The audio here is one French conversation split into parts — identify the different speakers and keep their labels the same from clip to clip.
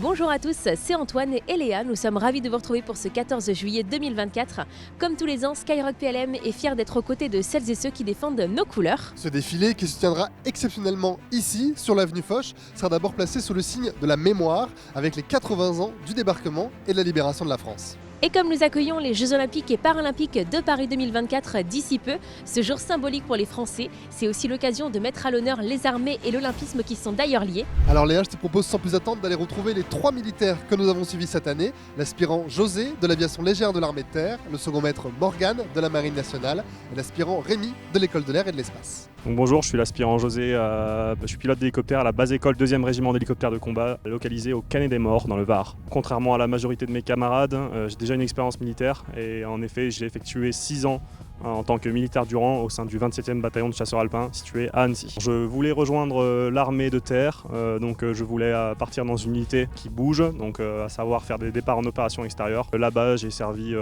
Speaker 1: Bonjour à tous, c'est Antoine et Léa. Nous sommes ravis de vous retrouver pour ce 14 juillet 2024. Comme tous les ans, Skyrock PLM est fier d'être aux côtés de celles et ceux qui défendent nos couleurs.
Speaker 2: Ce défilé, qui se tiendra exceptionnellement ici, sur l'avenue Foch, sera d'abord placé sous le signe de la mémoire, avec les 80 ans du débarquement et de la libération de la France.
Speaker 1: Et comme nous accueillons les Jeux Olympiques et Paralympiques de Paris 2024 d'ici peu, ce jour symbolique pour les Français, c'est aussi l'occasion de mettre à l'honneur les armées et l'olympisme qui sont d'ailleurs liés.
Speaker 2: Alors Léa, je te propose sans plus attendre d'aller retrouver les 3 militaires que nous avons suivis cette année, l'aspirant José de l'aviation légère de l'armée de terre, le second maître Morgane de la marine nationale et l'aspirant Rémi de l'école de l'air et de l'espace.
Speaker 3: Donc bonjour, je suis l'aspirant José, je suis pilote d'hélicoptère à la base école 2e régiment d'hélicoptères de combat, localisé au Canet des Morts dans le Var. Contrairement à la majorité de mes camarades, j'ai déjà une expérience militaire et en effet j'ai effectué 6 ans en tant que militaire du rang au sein du 27e bataillon de chasseurs alpins situé à Annecy. Je voulais rejoindre l'armée de terre, donc je voulais partir dans une unité qui bouge, donc à savoir faire des départs en opération extérieure. Là-bas j'ai servi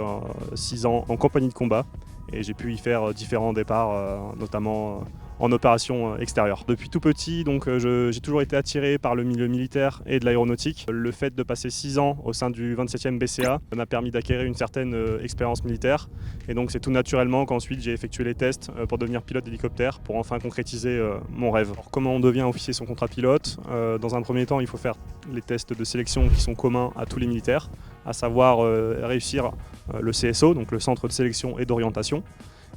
Speaker 3: 6 ans en compagnie de combat et j'ai pu y faire différents départs, notamment en opération extérieure. Depuis tout petit, donc, j'ai toujours été attiré par le milieu militaire et de l'aéronautique. Le fait de passer 6 ans au sein du 27e BCA m'a permis d'acquérir une certaine expérience militaire. Et donc c'est tout naturellement qu'ensuite j'ai effectué les tests pour devenir pilote d'hélicoptère pour enfin concrétiser mon rêve. Alors, comment on devient officier sans contrat pilote ? Dans un premier temps, il faut faire les tests de sélection qui sont communs à tous les militaires, à savoir réussir le CSO, donc le centre de sélection et d'orientation.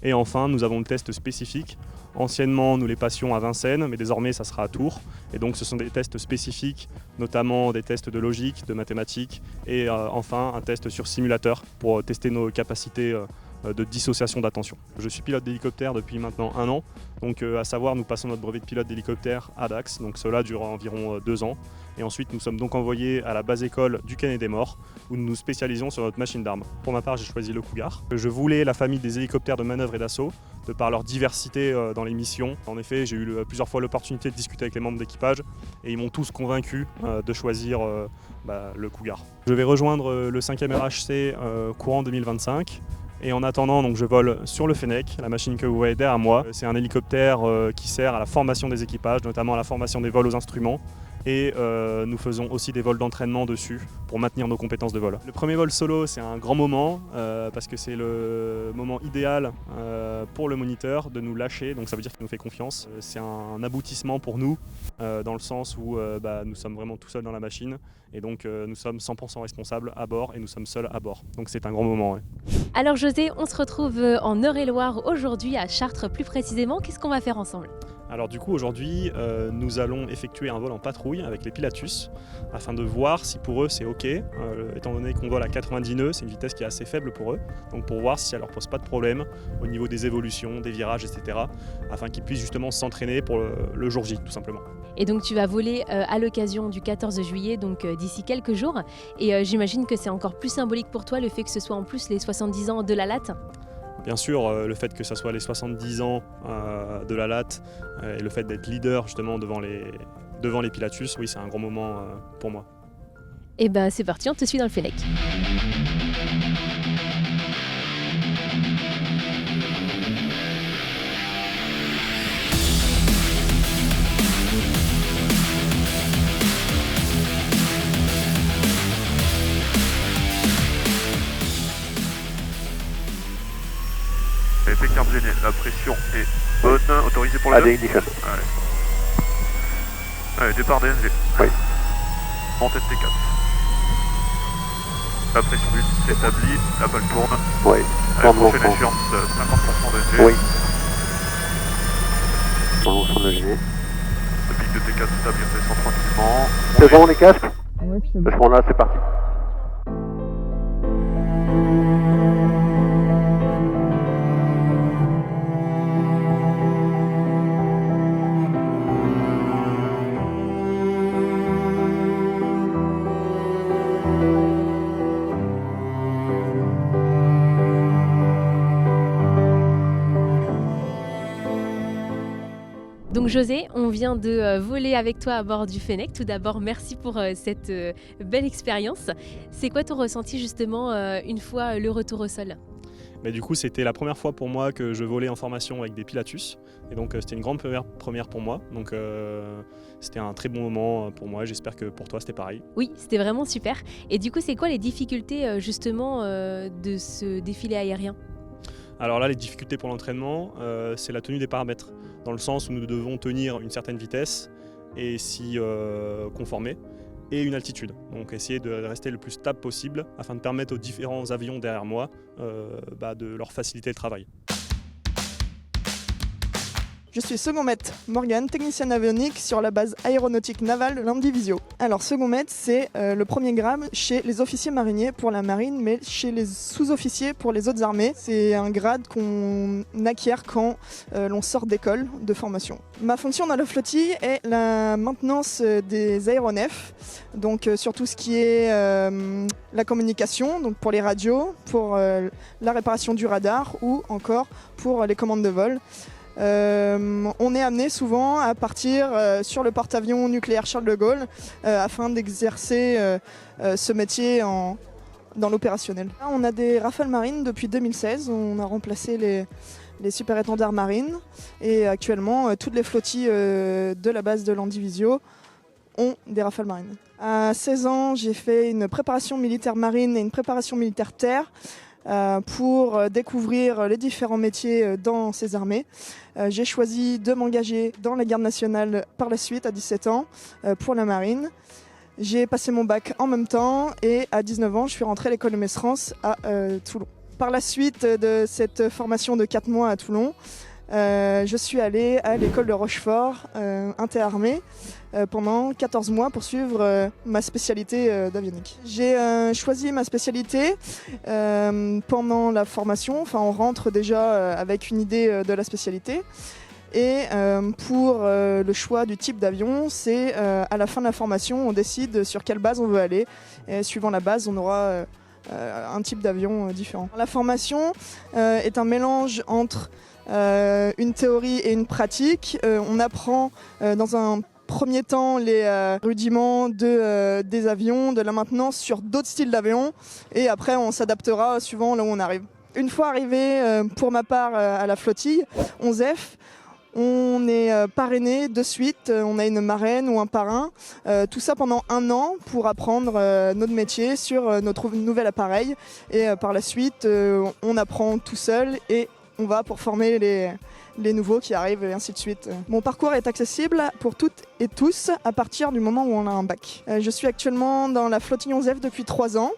Speaker 3: Et enfin, nous avons le test spécifique. Anciennement, nous les passions à Vincennes, mais désormais, ça sera à Tours. Et donc, ce sont des tests spécifiques, notamment des tests de logique, de mathématiques, et enfin, un test sur simulateur pour tester nos capacités de dissociation d'attention. Je suis pilote d'hélicoptère depuis maintenant 1 an. Donc, à savoir, nous passons notre brevet de pilote d'hélicoptère à Dax. Donc, cela dure environ 2 ans. Et ensuite, nous sommes donc envoyés à la base école du Canet des Morts, où nous nous spécialisons sur notre machine d'armes. Pour ma part, j'ai choisi le Cougar. Je voulais la famille des hélicoptères de manœuvre et d'assaut, de par leur diversité dans les missions. En effet, j'ai eu plusieurs fois l'opportunité de discuter avec les membres d'équipage, et ils m'ont tous convaincu de choisir le Cougar. Je vais rejoindre le 5e RHC courant 2025. Et en attendant, donc, je vole sur le Fennec, la machine que vous voyez derrière moi. C'est un hélicoptère qui sert à la formation des équipages, notamment à la formation des vols aux instruments. Et nous faisons aussi des vols d'entraînement dessus pour maintenir nos compétences de vol. Le premier vol solo, c'est un grand moment parce que c'est le moment idéal pour le moniteur de nous lâcher, donc ça veut dire qu'il nous fait confiance. C'est un aboutissement pour nous dans le sens où nous sommes vraiment tout seuls dans la machine et donc nous sommes 100% responsables à bord et nous sommes seuls à bord. Donc c'est un grand moment. Ouais.
Speaker 1: Alors José, on se retrouve en Eure-et-Loire aujourd'hui à Chartres plus précisément. Qu'est-ce qu'on va faire ensemble ?
Speaker 3: Alors du coup aujourd'hui nous allons effectuer un vol en patrouille avec les Pilatus afin de voir si pour eux c'est ok, étant donné qu'on vole à 90 nœuds, c'est une vitesse qui est assez faible pour eux, donc pour voir si ça leur pose pas de problème au niveau des évolutions, des virages, etc. afin qu'ils puissent justement s'entraîner pour le jour J tout simplement.
Speaker 1: Et donc tu vas voler à l'occasion du 14 juillet, donc d'ici quelques jours, et j'imagine que c'est encore plus symbolique pour toi le fait que ce soit en plus les 70 ans de la LAT.
Speaker 3: Bien sûr, le fait que ce soit les 70 ans de la LAT et le fait d'être leader justement devant les Pilatus, oui, c'est un grand moment pour moi.
Speaker 1: Et ben c'est parti, on te suit dans le Fennec.
Speaker 4: Effet carboné, la pression est bonne, autorisée pour le
Speaker 5: Allez, ignition.
Speaker 4: Allez, départ DNG.
Speaker 5: Oui.
Speaker 4: Montée de T4. La pression est établie, la balle tourne.
Speaker 5: Oui.
Speaker 4: Allez, prochaine échéance, 50% DNG.
Speaker 5: Oui. Dans l'ensemble de l'année.
Speaker 4: Le pic de T4 stable, il redescend tranquillement.
Speaker 5: C'est bon les casques? Oui, c'est bon. À ce moment-là, c'est parti.
Speaker 1: Donc José, on vient de voler avec toi à bord du Fennec. Tout d'abord, merci pour cette belle expérience. C'est quoi ton ressenti justement une fois le retour au sol ?
Speaker 3: Mais du coup, c'était la première fois pour moi que je volais en formation avec des Pilatus. Et donc, c'était une grande première pour moi. Donc, c'était un très bon moment pour moi. J'espère que pour toi, c'était pareil.
Speaker 1: Oui, c'était vraiment super. Et du coup, c'est quoi les difficultés justement de ce défilé aérien ?
Speaker 3: Alors là, les difficultés pour l'entraînement, c'est la tenue des paramètres, dans le sens où nous devons tenir une certaine vitesse et s'y conformer, et une altitude. Donc essayer de rester le plus stable possible afin de permettre aux différents avions derrière moi de leur faciliter le travail.
Speaker 6: Je suis second maître Morgane, technicienne avionique sur la base aéronautique navale de l'Andivisio. Alors second maître, c'est le premier grade chez les officiers mariniers pour la marine, mais chez les sous-officiers pour les autres armées. C'est un grade qu'on acquiert quand l'on sort d'école de formation. Ma fonction dans la flottille est la maintenance des aéronefs, donc sur tout ce qui est la communication, donc pour les radios, pour la réparation du radar ou encore pour les commandes de vol. On est amené souvent à partir sur le porte-avions nucléaire Charles de Gaulle afin d'exercer ce métier dans l'opérationnel. Là, on a des Rafales marines depuis 2016, on a remplacé les super-étendards marines et actuellement toutes les flottilles de la base de l'Andivisio ont des Rafales marines. À 16 ans, j'ai fait une préparation militaire marine et une préparation militaire terre pour découvrir les différents métiers dans ces armées. J'ai choisi de m'engager dans la garde nationale par la suite à 17 ans pour la marine. J'ai passé mon bac en même temps et à 19 ans, je suis rentrée à l'école de Mestras à Toulon. Par la suite de cette formation de 4 mois à Toulon, je suis allée à l'école de Rochefort interarmée pendant 14 mois pour suivre ma spécialité d'avionique. J'ai choisi ma spécialité pendant la formation, enfin on rentre déjà avec une idée de la spécialité. Et pour le choix du type d'avion, c'est à la fin de la formation, on décide sur quelle base on veut aller. Et suivant la base, on aura un type d'avion différent. La formation est un mélange entre une théorie et une pratique. On apprend dans un premier temps les rudiments des avions, de la maintenance sur d'autres styles d'avions et après on s'adaptera suivant là où on arrive. Une fois arrivé pour ma part à la flottille 11F, on est parrainé de suite, on a une marraine ou un parrain, tout ça pendant 1 an pour apprendre notre métier sur notre nouvel appareil et par la suite on apprend tout seul et on va pour former les nouveaux qui arrivent et ainsi de suite. Mon parcours est accessible pour toutes et tous à partir du moment où on a un bac. Je suis actuellement dans la flottille 11F depuis 3 ans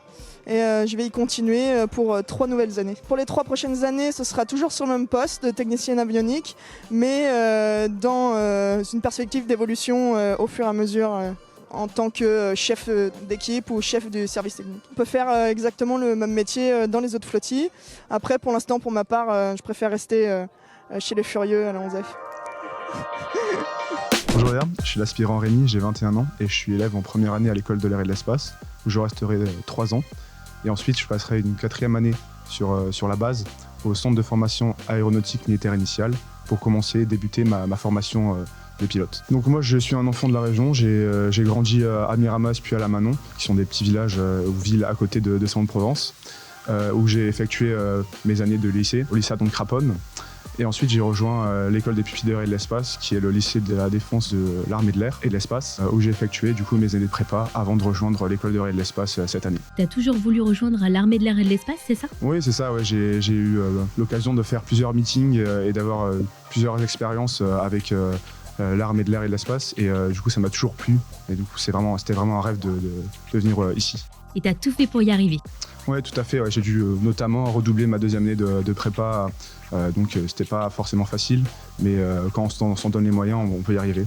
Speaker 6: et je vais y continuer pour 3 nouvelles années. Pour les 3 prochaines années, ce sera toujours sur le même poste de technicienne avionique, mais dans une perspective d'évolution au fur et à mesure en tant que chef d'équipe ou chef du service technique. On peut faire exactement le même métier dans les autres flottilles. Après, pour l'instant, pour ma part, je préfère rester chez les Furieux à la 11F.
Speaker 7: Bonjour Léa, je suis l'aspirant Rémi, j'ai 21 ans et je suis élève en première année à l'école de l'air et de l'espace où je resterai 3 ans. Et ensuite, je passerai une 4e année sur la base au centre de formation aéronautique militaire initiale pour commencer et débuter ma formation de pilote. Donc moi, je suis un enfant de la région, j'ai grandi à Miramas puis à La Manon, qui sont des petits villages ou villes à côté de Saint-Provence, où j'ai effectué mes années de lycée, au lycée Adon Craponne. Et ensuite, j'ai rejoint l'école des pupilles de l'air et de l'espace, qui est le lycée de la défense de l'armée de l'air et de l'espace, où j'ai effectué du coup mes années de prépa avant de rejoindre l'école de l'air et de l'espace cette année.
Speaker 1: T'as toujours voulu rejoindre l'armée de l'air et de l'espace, c'est ça ?
Speaker 7: Oui, c'est ça. Ouais. J'ai eu l'occasion de faire plusieurs meetings et d'avoir plusieurs expériences avec l'armée de l'air et de l'espace. Et du coup, ça m'a toujours plu. Et du coup, c'était vraiment un rêve de venir ici.
Speaker 1: Et t'as tout fait pour y arriver ?
Speaker 7: Oui, tout à fait. Ouais. J'ai dû notamment redoubler ma 2e année de prépa. Donc c'était pas forcément facile, mais quand on s'en donne les moyens, on peut y arriver.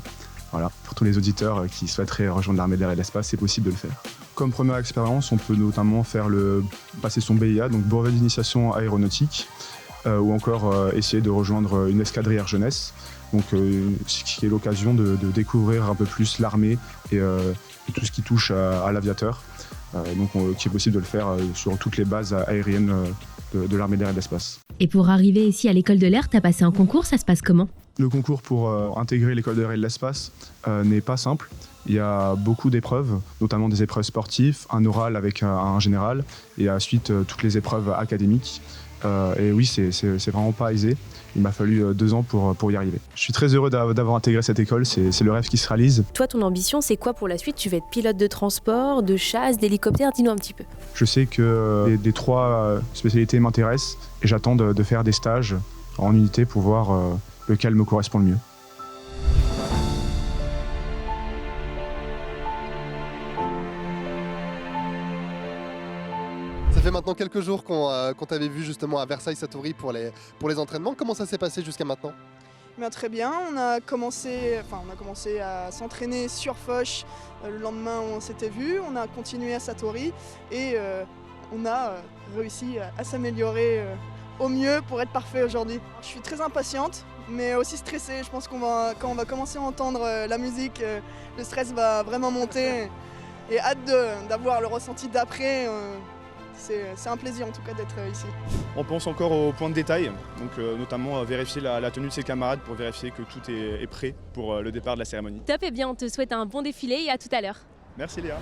Speaker 7: Voilà. Pour tous les auditeurs qui souhaiteraient rejoindre l'armée de l'air et de l'espace, c'est possible de le faire. Comme première expérience, on peut notamment passer son BIA, donc brevet d'initiation aéronautique, ou encore essayer de rejoindre une escadrille Air Jeunesse, donc ce qui est l'occasion de découvrir un peu plus l'armée et tout ce qui touche à l'aviateur. Qui est possible de le faire sur toutes les bases aériennes de l'armée de l'air et de l'espace.
Speaker 1: Et pour arriver ici à l'école de l'air, t'as passé un concours, ça se passe comment ?
Speaker 7: Le concours pour intégrer l'école de l'air et de l'espace n'est pas simple. Il y a beaucoup d'épreuves, notamment des épreuves sportives, un oral avec un général et ensuite toutes les épreuves académiques. Et oui, c'est vraiment pas aisé. Il m'a fallu 2 ans pour y arriver. Je suis très heureux d'avoir intégré cette école, c'est le rêve qui se réalise.
Speaker 1: Toi, ton ambition, c'est quoi pour la suite? Tu vas être pilote de transport, de chasse, d'hélicoptère? Dis-nous un petit peu.
Speaker 7: Je sais que les 3 spécialités m'intéressent et j'attends de faire des stages en unité pour voir lequel me correspond le mieux.
Speaker 2: Ça fait maintenant quelques jours qu'on t'avait vu justement à Versailles-Satory pour les entraînements. Comment ça s'est passé jusqu'à maintenant?
Speaker 6: Bien, très bien, on a commencé à s'entraîner sur Foch le lendemain où on s'était vu, on a continué à Satory et on a réussi à s'améliorer au mieux pour être parfait aujourd'hui. Je suis très impatiente mais aussi stressée, je pense quand on va commencer à entendre la musique, le stress va vraiment monter et hâte d'avoir le ressenti d'après. C'est un plaisir en tout cas d'être ici.
Speaker 8: On pense encore aux points de détail, donc notamment vérifier la tenue de ses camarades pour vérifier que tout est prêt pour le départ de la cérémonie.
Speaker 1: Top, et bien on te souhaite un bon défilé et à tout à l'heure.
Speaker 8: Merci Léa.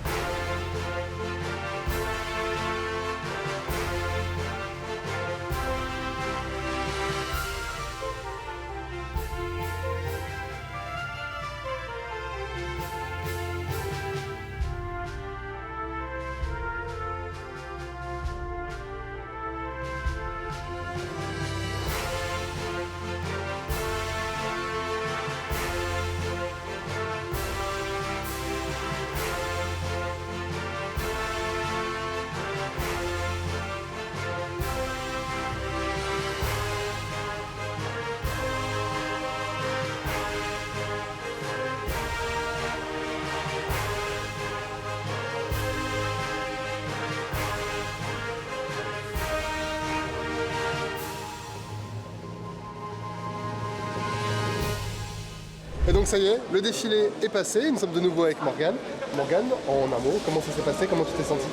Speaker 2: Et donc ça y est, le défilé est passé, nous sommes de nouveau avec Morgane. Morgane, en un mot, comment ça s'est passé, comment tu t'es sentie?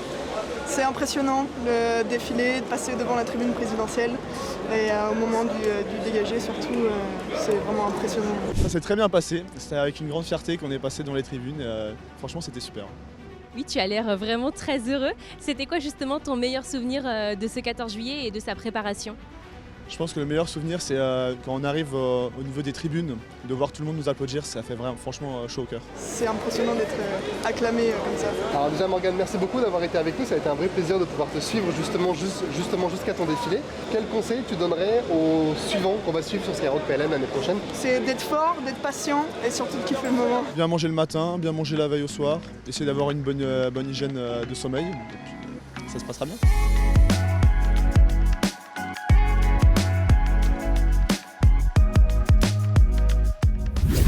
Speaker 6: C'est impressionnant le défilé, de passer devant la tribune présidentielle et au moment du dégagé surtout, c'est vraiment impressionnant.
Speaker 8: Ça s'est très bien passé, c'était avec une grande fierté qu'on est passé dans les tribunes, franchement c'était super.
Speaker 1: Oui, tu as l'air vraiment très heureux. C'était quoi justement ton meilleur souvenir de ce 14 juillet et de sa préparation?
Speaker 8: Je pense que le meilleur souvenir, c'est quand on arrive au niveau des tribunes, de voir tout le monde nous applaudir, ça fait vraiment franchement chaud au cœur.
Speaker 6: C'est impressionnant d'être acclamé comme ça.
Speaker 2: Alors déjà Morgane, merci beaucoup d'avoir été avec nous, ça a été un vrai plaisir de pouvoir te suivre justement jusqu'à ton défilé. Quel conseil tu donnerais aux suivants qu'on va suivre sur Skyrock PLM l'année prochaine?
Speaker 6: C'est d'être fort, d'être patient et surtout de kiffer le moment.
Speaker 8: Bien manger le matin, bien manger la veille au soir, essayer d'avoir une bonne hygiène de sommeil, et puis ça se passera bien.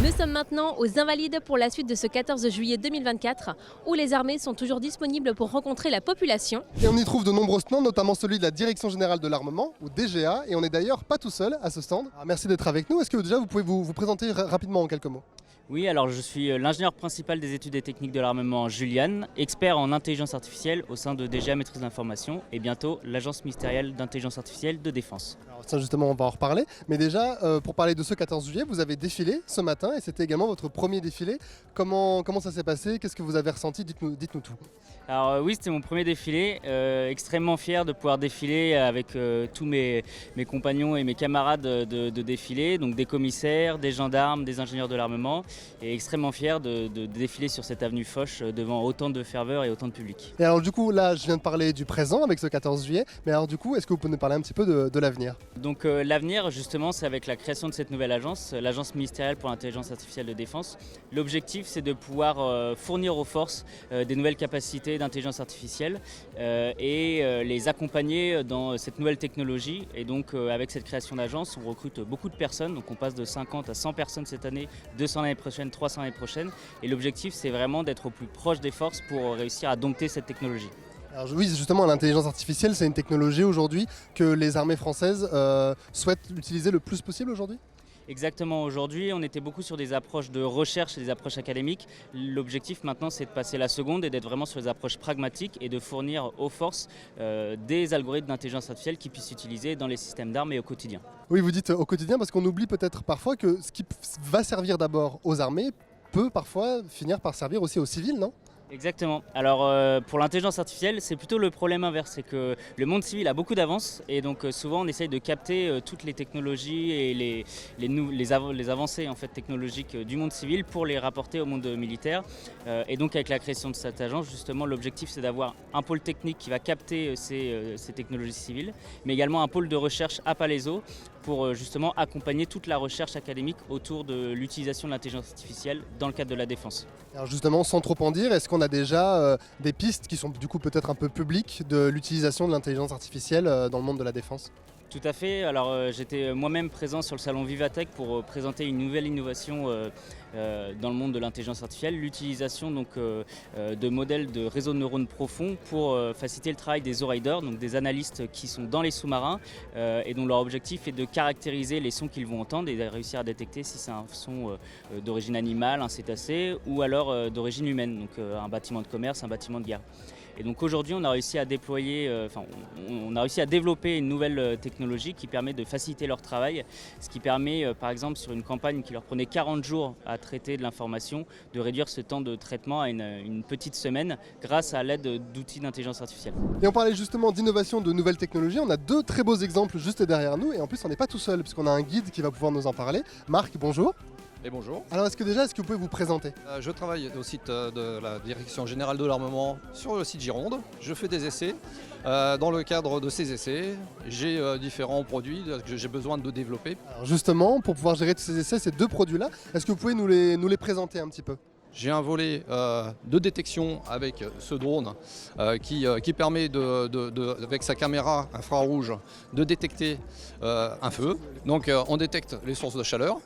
Speaker 1: Nous sommes maintenant aux Invalides pour la suite de ce 14 juillet 2024 où les armées sont toujours disponibles pour rencontrer la population.
Speaker 2: Et on y trouve de nombreux stands, notamment celui de la Direction Générale de l'Armement, ou DGA, et on n'est d'ailleurs pas tout seul à ce stand. Alors, merci d'être avec nous, est-ce que déjà vous pouvez vous présenter rapidement en quelques mots?
Speaker 9: Oui, alors je suis l'ingénieur principal des études et techniques de l'armement Julian, expert en intelligence artificielle au sein de DGA Maîtrise de l'information et bientôt l'Agence ministérielle d'intelligence artificielle de défense.
Speaker 2: Alors ça justement on va en reparler, mais déjà pour parler de ce 14 juillet, vous avez défilé ce matin et c'était également votre premier défilé. Comment ça s'est passé? Qu'est-ce que vous avez ressenti? Dites-nous tout.
Speaker 9: Alors oui, c'était mon premier défilé, extrêmement fier de pouvoir défiler avec tous mes compagnons et mes camarades de défilé, donc des commissaires, des gendarmes, des ingénieurs de l'armement. Et extrêmement fier de défiler sur cette avenue Foch devant autant de ferveur et autant de public. Et
Speaker 2: alors du coup là je viens de parler du présent avec ce 14 juillet, mais alors du coup est-ce que vous pouvez nous parler un petit peu de l'avenir?
Speaker 9: Donc l'avenir justement c'est avec la création de cette nouvelle agence, l'agence ministérielle pour l'intelligence artificielle de défense. L'objectif c'est de pouvoir fournir aux forces des nouvelles capacités d'intelligence artificielle et les accompagner dans cette nouvelle technologie. Et donc avec cette création d'agence on recrute beaucoup de personnes, donc on passe de 50 à 100 personnes cette année, 200 l'année prochaine, 300 l'année prochaine. Et l'objectif, c'est vraiment d'être au plus proche des forces pour réussir à dompter cette technologie.
Speaker 2: Alors oui, justement, l'intelligence artificielle, c'est une technologie aujourd'hui que les armées françaises souhaitent utiliser le plus possible aujourd'hui?
Speaker 9: Exactement, aujourd'hui on était beaucoup sur des approches de recherche et des approches académiques. L'objectif maintenant c'est de passer la seconde et d'être vraiment sur des approches pragmatiques et de fournir aux forces des algorithmes d'intelligence artificielle qui puissent s'utiliser dans les systèmes d'armes et au quotidien.
Speaker 2: Oui, vous dites au quotidien parce qu'on oublie peut-être parfois que ce qui va servir d'abord aux armées peut parfois finir par servir aussi aux civils, non ?
Speaker 9: Exactement. Alors pour l'intelligence artificielle, c'est plutôt le problème inverse, c'est que le monde civil a beaucoup d'avance et donc souvent on essaye de capter toutes les technologies et les avancées en fait, technologiques du monde civil pour les rapporter au monde militaire. Et donc avec la création de cette agence, justement l'objectif c'est d'avoir un pôle technique qui va capter ces technologies civiles, mais également un pôle de recherche à Palaiseau pour justement accompagner toute la recherche académique autour de l'utilisation de l'intelligence artificielle dans le cadre de la défense.
Speaker 2: Alors justement, sans trop en dire, est-ce qu'on a déjà des pistes qui sont du coup peut-être un peu publiques de l'utilisation de l'intelligence artificielle dans le monde de la défense ?
Speaker 9: Tout à fait. Alors j'étais moi-même présent sur le salon Vivatech pour présenter une nouvelle innovation dans le monde de l'intelligence artificielle, l'utilisation donc de modèles de réseaux de neurones profonds pour faciliter le travail des O-Riders, donc des analystes qui sont dans les sous-marins et dont leur objectif est de caractériser les sons qu'ils vont entendre et de réussir à détecter si c'est un son d'origine animale, un cétacé ou alors d'origine humaine, donc un bâtiment de commerce, un bâtiment de guerre. Et donc aujourd'hui, on a réussi à déployer, on a réussi à développer une nouvelle technologie qui permet de faciliter leur travail, ce qui permet, par exemple, sur une campagne qui leur prenait 40 jours à traiter de l'information, de réduire ce temps de traitement à une petite semaine grâce à l'aide d'outils d'intelligence artificielle.
Speaker 2: Et on parlait justement d'innovation, de nouvelles technologies. On a deux très beaux exemples juste derrière nous et en plus on n'est pas tout seul puisqu'on a un guide qui va pouvoir nous en parler. Marc, bonjour.
Speaker 10: Et bonjour.
Speaker 2: Alors est-ce que vous pouvez vous présenter ?
Speaker 10: Je travaille au site de la Direction Générale de l'Armement sur le site Gironde. Je fais des essais. Dans le cadre de ces essais, j'ai différents produits que j'ai besoin de développer.
Speaker 2: Alors justement, pour pouvoir gérer tous ces essais, ces deux produits-là, est-ce que vous pouvez nous les présenter un petit peu ?
Speaker 10: J'ai un volet de détection avec ce drone qui permet, avec sa caméra infrarouge, de détecter un feu. Donc on détecte les sources de chaleur.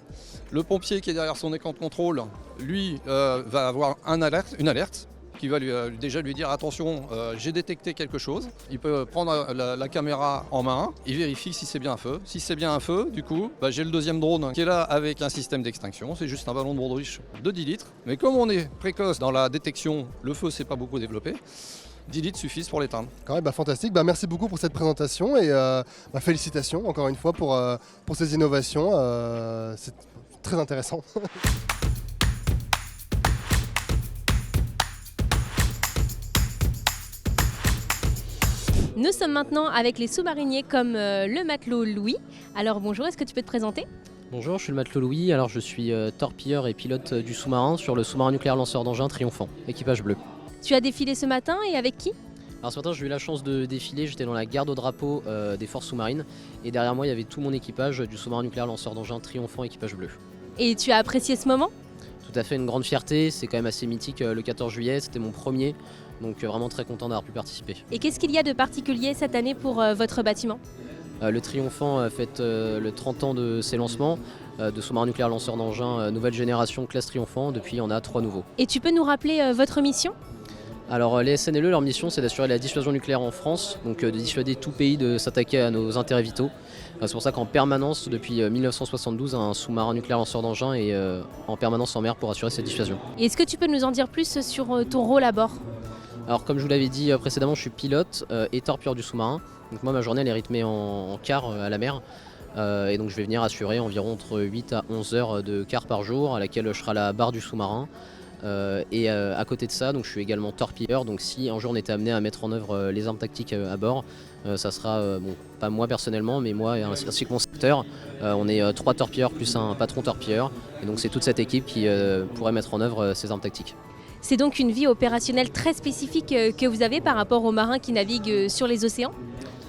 Speaker 10: Le pompier qui est derrière son écran de contrôle, lui, va avoir une alerte qui va déjà lui dire attention, j'ai détecté quelque chose. Il peut prendre la caméra en main, il vérifie si c'est bien un feu. Si c'est bien un feu, du coup, j'ai le deuxième drone qui est là avec un système d'extinction. C'est juste un ballon de baudruche de 10 litres. Mais comme on est précoce dans la détection, le feu s'est pas beaucoup développé. 10 litres suffisent pour l'éteindre.
Speaker 2: Quand même, fantastique. Merci beaucoup pour cette présentation et félicitations encore une fois pour ces innovations. C'est très intéressant.
Speaker 1: Nous sommes maintenant avec les sous-mariniers comme le matelot Louis. Alors bonjour, est-ce que tu peux te présenter ?
Speaker 11: Bonjour, je suis le matelot Louis, alors je suis torpilleur et pilote du sous-marin sur le sous-marin nucléaire lanceur d'engins Triomphant, équipage bleu.
Speaker 1: Tu as défilé ce matin et avec qui ?
Speaker 11: Alors ce matin j'ai eu la chance de défiler, j'étais dans la garde au drapeau des forces sous-marines et derrière moi il y avait tout mon équipage du sous-marin nucléaire lanceur d'engins Triomphant, équipage bleu.
Speaker 1: Et tu as apprécié ce moment ?
Speaker 11: Tout à fait, une grande fierté, c'est quand même assez mythique le 14 juillet, c'était mon premier, donc vraiment très content d'avoir pu participer.
Speaker 1: Et qu'est-ce qu'il y a de particulier cette année pour votre bâtiment ?
Speaker 11: Le Triomphant fête le 30 ans de ses lancements, de sous-marin nucléaire lanceur d'engins nouvelle génération classe Triomphant, depuis on a 3 nouveaux.
Speaker 1: Et tu peux nous rappeler votre mission ?
Speaker 11: Alors les SNLE, leur mission c'est d'assurer la dissuasion nucléaire en France, donc de dissuader tout pays de s'attaquer à nos intérêts vitaux. C'est pour ça qu'en permanence, depuis 1972, un sous-marin nucléaire lanceur d'engins est en permanence en mer pour assurer cette dissuasion.
Speaker 1: Et est-ce que tu peux nous en dire plus sur ton rôle à bord ?
Speaker 11: Alors comme je vous l'avais dit précédemment, je suis pilote et torpilleur du sous-marin. Donc moi ma journée elle est rythmée en quart à la mer. Et donc je vais venir assurer environ entre 8 à 11 heures de quart par jour à laquelle je serai à la barre du sous-marin. Et à côté de ça, donc je suis également torpilleur, donc si un jour on était amené à mettre en œuvre les armes tactiques à bord, ça sera, pas moi personnellement, mais moi ainsi que mon secteur, on est 3 torpilleurs plus un patron torpilleur, et donc c'est toute cette équipe qui pourrait mettre en œuvre ces armes tactiques.
Speaker 1: C'est donc une vie opérationnelle très spécifique que vous avez par rapport aux marins qui naviguent sur les océans ?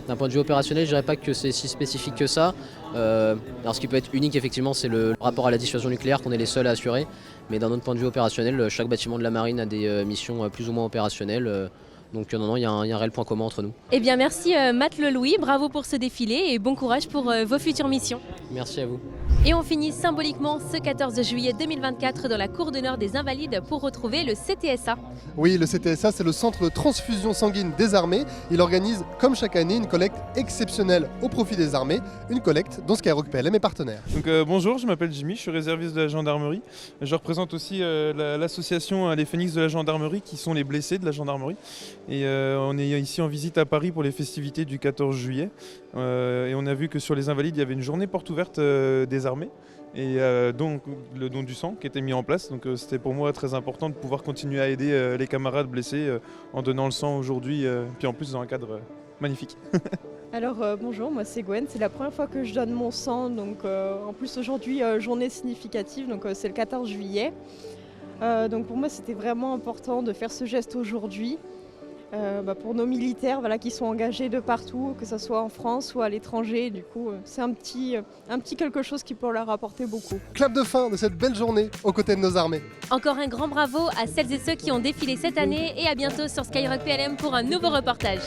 Speaker 11: D'un point de vue opérationnel, je dirais pas que c'est si spécifique que ça. Alors ce qui peut être unique effectivement, c'est le rapport à la dissuasion nucléaire qu'on est les seuls à assurer. Mais d'un autre point de vue opérationnel, chaque bâtiment de la marine a des missions plus ou moins opérationnelles. Donc non, il y a un réel point commun entre nous.
Speaker 1: Eh bien merci matelot Louis, bravo pour ce défilé et bon courage pour vos futures missions.
Speaker 11: Merci à vous.
Speaker 1: Et on finit symboliquement ce 14 juillet 2024 dans la cour d'honneur des Invalides pour retrouver le CTSA.
Speaker 2: Oui, le CTSA, c'est le centre de transfusion sanguine des armées. Il organise, comme chaque année, une collecte exceptionnelle au profit des armées, une collecte dont Skyrock PLM est partenaire.
Speaker 12: Donc, bonjour, je m'appelle Jimmy, je suis réserviste de la gendarmerie. Je représente aussi l'association Les Phénix de la gendarmerie, qui sont les blessés de la gendarmerie. Et on est ici en visite à Paris pour les festivités du 14 juillet. Et on a vu que sur les Invalides, il y avait une journée porte ouverte des armées. et donc le don du sang qui était mis en place. Donc c'était pour moi très important de pouvoir continuer à aider les camarades blessés en donnant le sang aujourd'hui, puis en plus dans un cadre magnifique.
Speaker 13: Alors bonjour, moi c'est Gwen, c'est la première fois que je donne mon sang, donc en plus aujourd'hui journée significative, donc c'est le 14 juillet. Donc pour moi c'était vraiment important de faire ce geste aujourd'hui. Pour nos militaires qui sont engagés de partout, que ce soit en France ou à l'étranger. Du coup, c'est un petit quelque chose qui peut leur apporter beaucoup.
Speaker 2: Clap de fin de cette belle journée aux côtés de nos armées.
Speaker 1: Encore un grand bravo à celles et ceux qui ont défilé cette année et à bientôt sur Skyrock PLM pour un nouveau reportage.